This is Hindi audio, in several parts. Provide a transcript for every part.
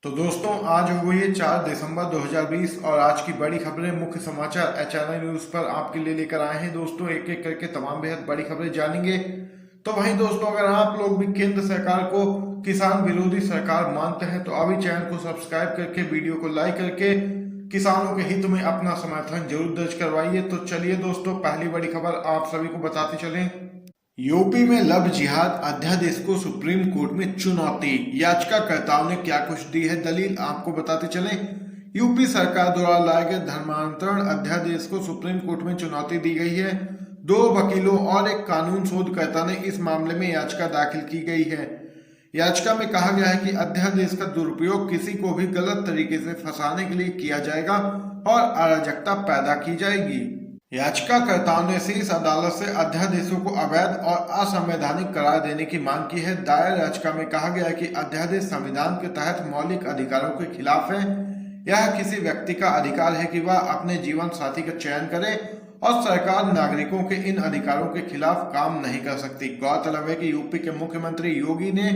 तो दोस्तों आज हो गई है 4 दिसंबर 2020 और आज की बड़ी खबरें मुख्य समाचार एचएनआई न्यूज पर आपके लिए लेकर आए हैं। दोस्तों एक एक करके तमाम बेहद बड़ी खबरें जानेंगे। तो वहीं दोस्तों अगर आप लोग भी केंद्र सरकार को किसान विरोधी सरकार मानते हैं तो अभी चैनल को सब्सक्राइब करके वीडियो को लाइक करके किसानों के हित में अपना समर्थन जरूर दर्ज करवाइए। तो चलिए दोस्तों पहली बड़ी खबर आप सभी को बताते चलें। यूपी में लव जिहाद अध्यादेश को सुप्रीम कोर्ट में चुनौती, याचिकाकर्ताओं ने क्या कुछ दी है दलील आपको बताते चलें। यूपी सरकार द्वारा लाए गए धर्मांतरण अध्यादेश को सुप्रीम कोर्ट में चुनौती दी गई है। 2 वकीलों और एक कानून शोधकर्ता ने इस मामले में याचिका दाखिल की गई है। याचिका में कहा गया है कि अध्यादेश का दुरुपयोग किसी को भी गलत तरीके से फंसाने के लिए किया जाएगा और अराजकता पैदा की जाएगी। याचिकाकर्ताओं ने शीर्ष अदालत से अध्यादेशों को अवैध और असंवैधानिक करार देने की मांग की है। दायर याचिका में कहा गया है कि अध्यादेश संविधान के तहत मौलिक अधिकारों के खिलाफ है। यह किसी व्यक्ति का अधिकार है कि वह अपने जीवन साथी का चयन करे और सरकार नागरिकों के इन अधिकारों के खिलाफ काम नहीं कर सकती। गौरतलब है कि यूपी के मुख्यमंत्री योगी ने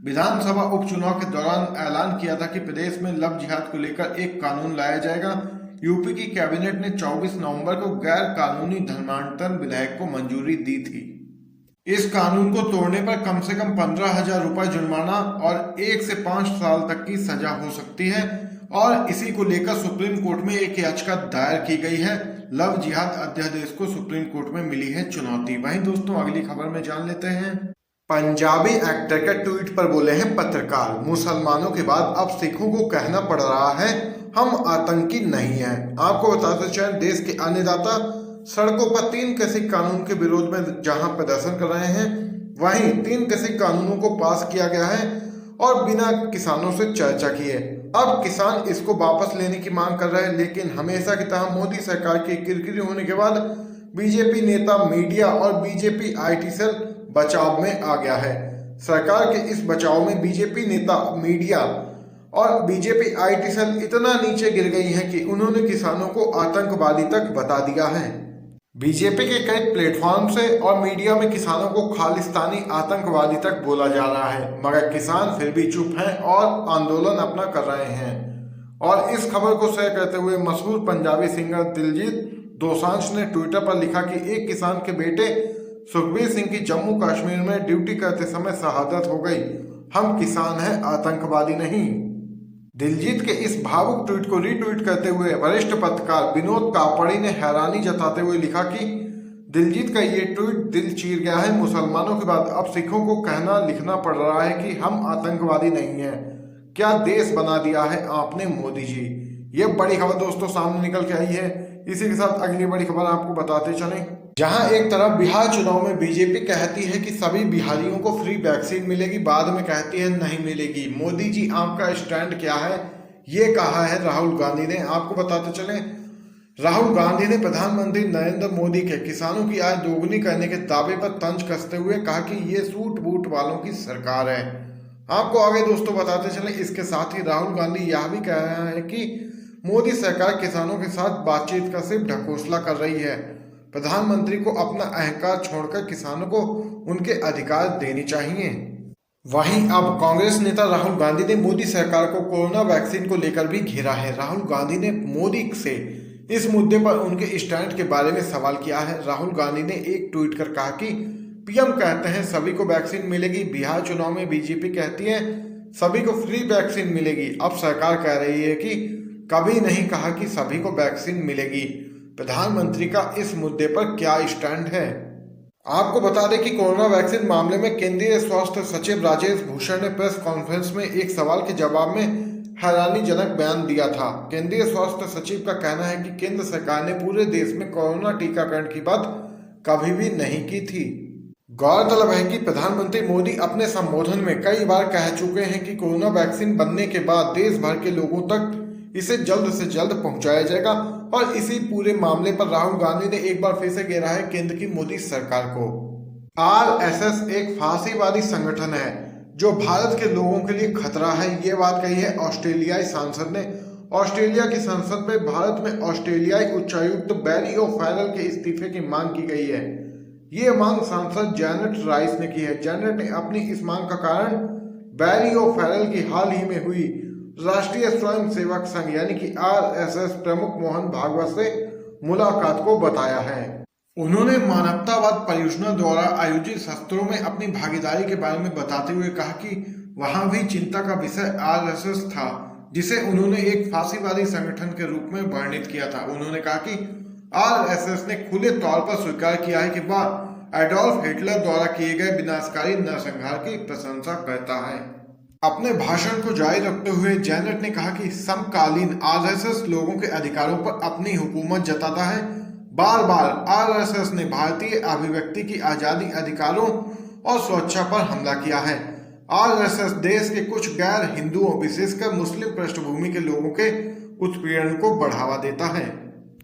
विधानसभा उपचुनाव के दौरान ऐलान किया था कि प्रदेश में लव जिहाद को लेकर एक कानून लाया जाएगा। यूपी की कैबिनेट ने 24 नवंबर को गैर कानूनी धर्मांतरण विधेयक को मंजूरी दी थी। इस कानून को तोड़ने पर कम से कम 15,000 रुपए जुर्माना और 1 से 5 साल तक की सजा हो सकती है और इसी को लेकर सुप्रीम कोर्ट में एक याचिका दायर की गई है। लव जिहाद अध्यादेश को सुप्रीम कोर्ट में मिली है चुनौती। वहीं दोस्तों अगली खबर में जान लेते हैं। पंजाबी एक्टर के ट्वीट पर बोले हैं पत्रकार, मुसलमानों के बाद अब सिखों को कहना पड़ रहा है हम आतंकी नहीं हैं। आपको बताते चलें देश के अन्नदाता सड़कों पर 3 कृषि कानून के विरोध में जहां प्रदर्शन कर रहे हैं, वहीं 3 कृषि कानूनों को पास किया गया है और बिना किसानों से चर्चा किए अब किसान इसको वापस लेने की मांग कर रहे हैं। लेकिन हमेशा की तरह मोदी सरकार की किरकिरी होने के बाद बीजेपी नेता, मीडिया और बीजेपी आईटी सेल बचाव में आ गया है। सरकार के इस बचाव में बीजेपी नेता, मीडिया और बीजेपी आईटी सेल इतना नीचे गिर गई है कि उन्होंने किसानों को आतंकवादी तक बता दिया है। बीजेपी के कई प्लेटफॉर्म से और मीडिया में किसानों को खालिस्तानी आतंकवादी तक बोला जा रहा है, मगर किसान फिर भी चुप हैं और आंदोलन अपना कर रहे हैं। और इस खबर को शेयर करते हुए मशहूर पंजाबी सिंगर दिलजीत दोसांझ ने ट्विटर पर लिखा कि एक किसान के बेटे सुखबीर सिंह की जम्मू कश्मीर में ड्यूटी करते समय शहादत हो गई। हम किसान हैं, आतंकवादी नहीं। दिलजीत के इस भावुक ट्वीट को रीट्वीट करते हुए वरिष्ठ पत्रकार विनोद कापड़ी ने हैरानी जताते हुए लिखा कि दिलजीत का ये ट्वीट दिल चीर गया है। मुसलमानों के बाद अब सिखों को कहना लिखना पड़ रहा है कि हम आतंकवादी नहीं हैं। क्या देश बना दिया है आपने मोदी जी। ये बड़ी खबर दोस्तों सामने निकल के आई है। इसी के साथ अगली बड़ी खबर आपको बताते चलें। जहां एक तरफ बिहार चुनाव में बीजेपी कहती है कि सभी बिहारियों को फ्री वैक्सीन मिलेगी, बाद में कहती है नहीं मिलेगी। मोदी जी आपका स्टैंड क्या है, ये कहा है राहुल गांधी ने। आपको बताते चलें राहुल गांधी ने प्रधानमंत्री नरेंद्र मोदी के किसानों की आय दोगुनी करने के दावे पर तंज कसते हुए कहा कि ये सूट बूट वालों की सरकार है। आपको आगे दोस्तों बताते चलें इसके साथ ही राहुल गांधी यह भी कह रहा है कि मोदी सरकार किसानों के साथ बातचीत का सिर्फ ढकोसला कर रही है। प्रधानमंत्री को अपना अहंकार छोड़कर किसानों को उनके अधिकार देने चाहिए। वहीं अब कांग्रेस नेता राहुल गांधी ने मोदी सरकार को कोरोना वैक्सीन को लेकर भी घेरा है। राहुल गांधी ने मोदी से इस मुद्दे पर उनके स्टैंड के बारे में सवाल किया है। राहुल गांधी ने एक ट्वीट कर कहा कि पीएम कहते हैं सभी को वैक्सीन मिलेगी, बिहार चुनाव में बीजेपी कहती है सभी को फ्री वैक्सीन मिलेगी, अब सरकार कह रही है कि कभी नहीं कहा कि सभी को वैक्सीन मिलेगी। प्रधानमंत्री का इस मुद्दे पर क्या स्टैंड है। आपको बता दें कि कोरोना वैक्सीन मामले में केंद्रीय स्वास्थ्य सचिव राजेश भूषण ने प्रेस कॉन्फ्रेंस में एक सवाल के जवाब में हैरानीजनक बयान दिया था। केंद्रीय स्वास्थ्य सचिव का कहना है कि केंद्र सरकार ने पूरे देश में कोरोना टीकाकरण की बात कभी भी नहीं की थी। गौरतलब है कि प्रधानमंत्री मोदी अपने संबोधन में कई बार कह चुके हैं कि कोरोना वैक्सीन बनने के बाद देश भर के लोगों तक इसे जल्द से जल्द पहुंचाया जाएगा और इसी पूरे मामले पर राहुल गांधी ने एक बार फिर से घेरा है केंद्र की मोदी सरकार को। आरएसएस एक फांसीवादी संगठन है जो भारत के लोगों के लिए खतरा है, ये बात कही है ऑस्ट्रेलियाई सांसद ने। ऑस्ट्रेलिया की संसद में भारत में ऑस्ट्रेलियाई उच्चायुक्त बैरी ओ'फैरल के इस्तीफे की मांग की गई है। ये मांग सांसद जैनेट राइस ने की है। जैनेट ने अपनी इस मांग का कारण बैरी ओ'फैरल की हाल ही में हुई राष्ट्रीय स्वयं सेवक संघ यानी कि आरएसएस प्रमुख मोहन भागवत से मुलाकात को बताया है। उन्होंने मानवतावाद परियोजना द्वारा आयोजित सत्रों में अपनी भागीदारी के बारे में बताते हुए कहा कि वहां भी चिंता का विषय आरएसएस था, जिसे उन्होंने एक फांसीवादी संगठन के रूप में वर्णित किया था। उन्होंने कहा कि आरएसएस ने खुले तौर पर स्वीकार किया है कि वह एडोल्फ हिटलर द्वारा किए गए विनाशकारी नरसंहार की प्रशंसा करता है। अपने भाषण को जारी रखते हुए जेनेट ने कहा कि समकालीन आरएसएस लोगों के अधिकारों पर अपनी हुकूमत जताता है। बार बार आरएसएस ने भारतीय अभिव्यक्ति की आजादी, अधिकारों और सुरक्षा पर हमला किया है। आरएसएस देश के कुछ गैर हिंदुओं, विशेषकर मुस्लिम पृष्ठभूमि के लोगों के उत्पीड़न को बढ़ावा देता है।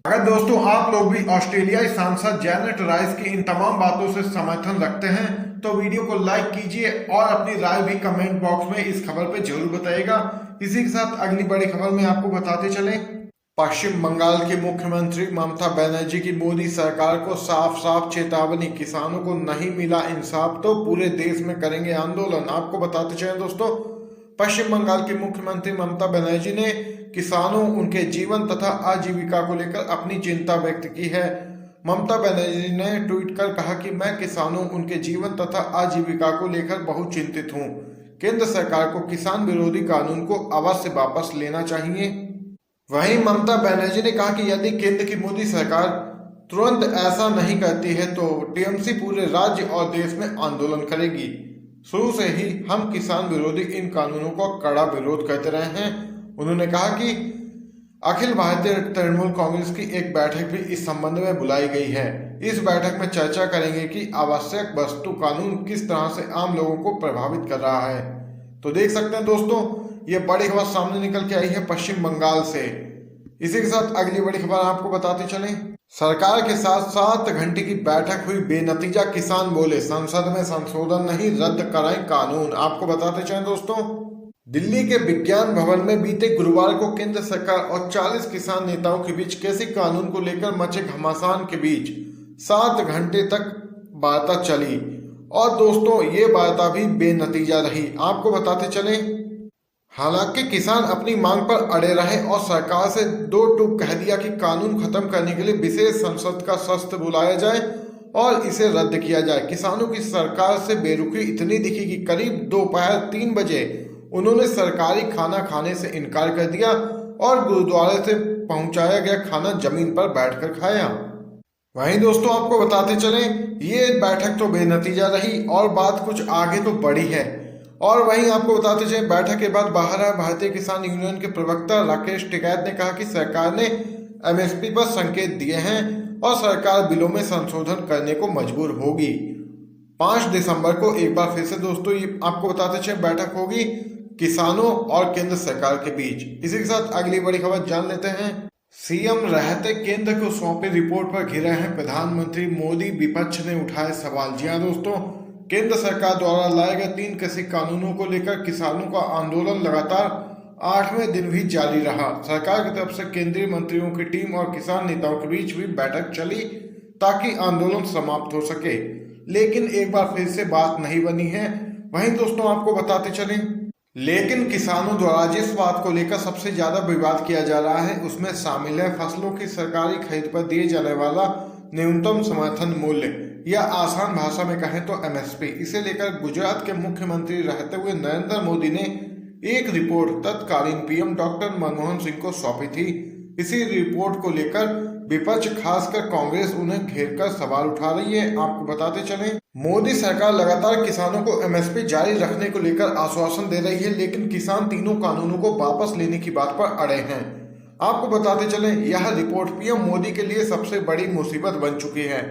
अगर दोस्तों आप लोग भी ऑस्ट्रेलियाई सांसद जेनेट राइस की इन तमाम बातों से समर्थन रखते हैं तो वीडियो को लाइक कीजिए और अपनी राय भी कमेंट बॉक्स में इस खबर पे जरूर बताइएगा। इसी के साथ अगली बड़ी खबर में आपको बताते चलें, पश्चिम बंगाल की मुख्यमंत्री ममता बनर्जी की मोदी सरकार को साफ साफ चेतावनी, किसानों को नहीं मिला इंसाफ तो पूरे देश में करेंगे आंदोलन। आपको बताते चलें दोस्तों, पश्चिम बंगाल की मुख्यमंत्री ममता बनर्जी ने किसानों, उनके जीवन तथा आजीविका को लेकर अपनी चिंता व्यक्त की है। ममता बनर्जी ने ट्वीट कर कहा कि मैं किसानों, उनके जीवन तथा आजीविका को लेकर बहुत चिंतित हूं। केंद्र सरकार को किसान विरोधी कानून को अवश्य वापस लेना चाहिए। वहीं ममता बनर्जी ने कहा कि यदि केंद्र की मोदी सरकार तुरंत ऐसा नहीं करती है तो टीएमसी पूरे राज्य और देश में आंदोलन करेगी। शुरू से ही हम किसान विरोधी इन कानूनों का कड़ा विरोध करते रहे हैं। उन्होंने कहा कि अखिल भारतीय तृणमूल कांग्रेस की एक बैठक भी इस संबंध में बुलाई गई है। इस बैठक में चर्चा करेंगे कि आवश्यक वस्तु कानून किस तरह से आम लोगों को प्रभावित कर रहा है। तो देख सकते हैं दोस्तों, ये बड़ी खबर सामने निकल के आई है पश्चिम बंगाल से। इसी के साथ अगली बड़ी खबर आपको बताते चलें, सरकार के साथ 7 घंटे की बैठक हुई बेनतीजा, किसान बोले संसद में संशोधन नहीं, रद्द कराएं कानून। आपको बताते चलें दोस्तों, दिल्ली के विज्ञान भवन में बीते गुरुवार को केंद्र सरकार और 40 किसान नेताओं के बीच कृषि कानून को लेकर मचे घमासान के बीच 7 घंटे तक वार्ता चली और दोस्तों ये वार्ता भी बेनतीजा रही। आपको बताते चलें, हालांकि किसान अपनी मांग पर अड़े रहे और सरकार से 2 टूक कह दिया कि कानून खत्म करने के लिए विशेष संसद का सत्र बुलाया जाए और इसे रद्द किया जाए। किसानों की सरकार से बेरुखी इतनी दिखी कि करीब दोपहर 3 बजे उन्होंने सरकारी खाना खाने से इनकार कर दिया और गुरुद्वारे से पहुंचाया गया खाना जमीन पर बैठकर खाया। वहीं दोस्तों आपको बताते चलें, ये बैठक तो बेनतीजा रही और बात कुछ आगे तो बढ़ी है। और वहीं आपको बताते चलें, बैठक के बाद बाहर आए भारतीय किसान यूनियन के प्रवक्ता राकेश टिकैत ने कहा कि सरकार ने एमएसपी पर संकेत दिए हैं और सरकार बिलों में संशोधन करने को मजबूर होगी। 5 दिसंबर को एक बार फिर से दोस्तों ये आपको बताते चलें बैठक होगी किसानों और केंद्र सरकार के बीच। इसी के साथ अगली बड़ी खबर जान लेते हैं, सीएम रहते केंद्र को सौंपी रिपोर्ट पर घिरे हैं प्रधानमंत्री मोदी, विपक्ष ने उठाए सवाल। जी हाँ दोस्तों, केंद्र सरकार द्वारा लाए गए 3 कृषि कानूनों को लेकर किसानों का आंदोलन लगातार 8वें दिन भी जारी रहा। सरकार की तरफ से केंद्रीय मंत्रियों की टीम और किसान नेताओं के बीच भी बैठक चली ताकि आंदोलन समाप्त हो सके, लेकिन एक बार फिर से बात नहीं बनी है। वहीं दोस्तों आपको बताते चलें, लेकिन किसानों द्वारा जिस बात को लेकर सबसे ज्यादा विवाद किया जा रहा है उसमें शामिल है फसलों की सरकारी खरीद पर दिए जाने वाला न्यूनतम समर्थन मूल्य या आसान भाषा में कहें तो एमएसपी। इसे लेकर गुजरात के मुख्यमंत्री रहते हुए नरेंद्र मोदी ने एक रिपोर्ट तत्कालीन पीएम डॉक्टर मनमोहन सिंह को सौंपी थी। इसी रिपोर्ट को लेकर विपक्ष खासकर कांग्रेस उन्हें घेरकर सवाल उठा रही है। आपको बताते चलें, मोदी सरकार लगातार किसानों को एमएसपी जारी रखने को लेकर आश्वासन दे रही है, लेकिन किसान तीनों कानूनों को वापस लेने की बात पर अड़े हैं। आपको बताते चलें, यह रिपोर्ट पीएम मोदी के लिए सबसे बड़ी मुसीबत बन चुकी है।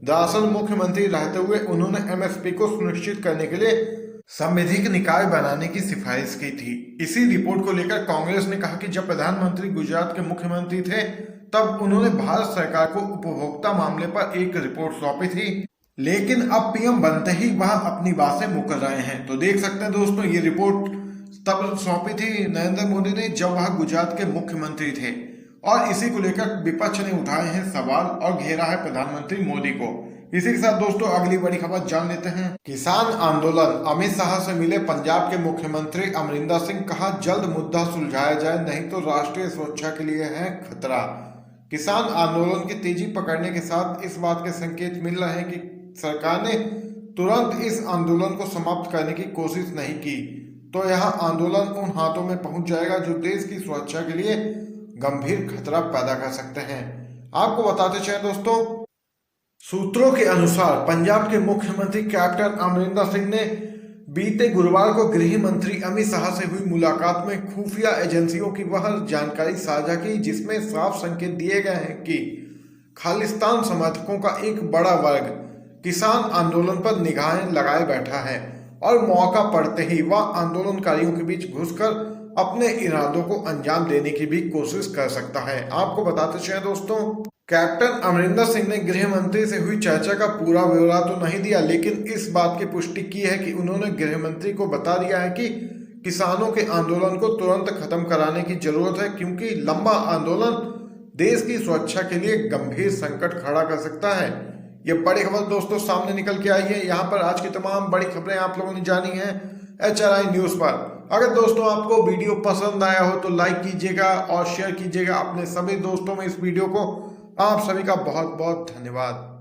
दरअसल मुख्यमंत्री रहते हुए उन्होंने एमएसपी को सुनिश्चित करने के लिए संवैधानिक निकाय बनाने की सिफारिश की थी। इसी रिपोर्ट को लेकर कांग्रेस ने कहा कि जब प्रधानमंत्री गुजरात के मुख्यमंत्री थे तब उन्होंने भारत सरकार को उपभोक्ता मामले पर एक रिपोर्ट सौंपी थी, लेकिन अब पीएम बनते ही वह अपनी बात से मुकर रहे हैं। तो देख सकते हैं दोस्तों, ये रिपोर्ट तब सौंपी थी नरेंद्र मोदी ने जब वह गुजरात के मुख्यमंत्री थे और इसी को लेकर विपक्ष ने उठाए हैं सवाल और घेरा है प्रधानमंत्री मोदी को। इसी के साथ दोस्तों अगली बड़ी खबर जान लेते हैं। किसान आंदोलन, अमित शाह से मिले पंजाब के मुख्यमंत्री अमरिंदर सिंह, कहा जल्द मुद्दा सुलझाया जाए नहीं तो राष्ट्रीय सुरक्षा के लिए है खतरा। किसान आंदोलन की तेजी पकड़ने के साथ इस बात के संकेत मिल रहे हैं कि सरकार ने तुरंत इस आंदोलन को समाप्त करने की कोशिश नहीं की तो यह आंदोलन उन हाथों में पहुंच जाएगा जो देश की सुरक्षा के लिए गंभीर खतरा पैदा कर सकते हैं। आपको बताते चलें दोस्तों, सूत्रों के अनुसार पंजाब के मुख्यमंत्री कैप्टन अमरिंदर सिंह ने बीते गुरुवार को गृह मंत्री अमित शाह से हुई मुलाकात में खुफिया एजेंसियों की वह जानकारी साझा की जिसमें साफ संकेत दिए गए हैं कि खालिस्तान समर्थकों का एक बड़ा वर्ग किसान आंदोलन पर निगाहें लगाए बैठा है और मौका पड़ते ही वह आंदोलनकारियों के बीच घुसकर अपने इरादों को अंजाम देने की भी कोशिश कर सकता है। आपको बताते चलें दोस्तों, कैप्टन अमरिंदर सिंह ने गृह मंत्री से हुई चर्चा का पूरा ब्यौरा तो नहीं दिया, लेकिन इस बात की पुष्टि की है कि उन्होंने गृह मंत्री को बता दिया है कि किसानों के आंदोलन को तुरंत खत्म कराने की जरूरत है क्योंकि लंबा आंदोलन देश की सुरक्षा के लिए गंभीर संकट खड़ा कर सकता है। ये बड़ी खबर दोस्तों सामने निकल के आई है। यहाँ पर आज की तमाम बड़ी खबरें आप लोगों ने जानी है HRI न्यूज पर। अगर दोस्तों आपको वीडियो पसंद आया हो तो लाइक कीजिएगा और शेयर कीजिएगा अपने सभी दोस्तों में इस वीडियो को। आप सभी का बहुत बहुत धन्यवाद।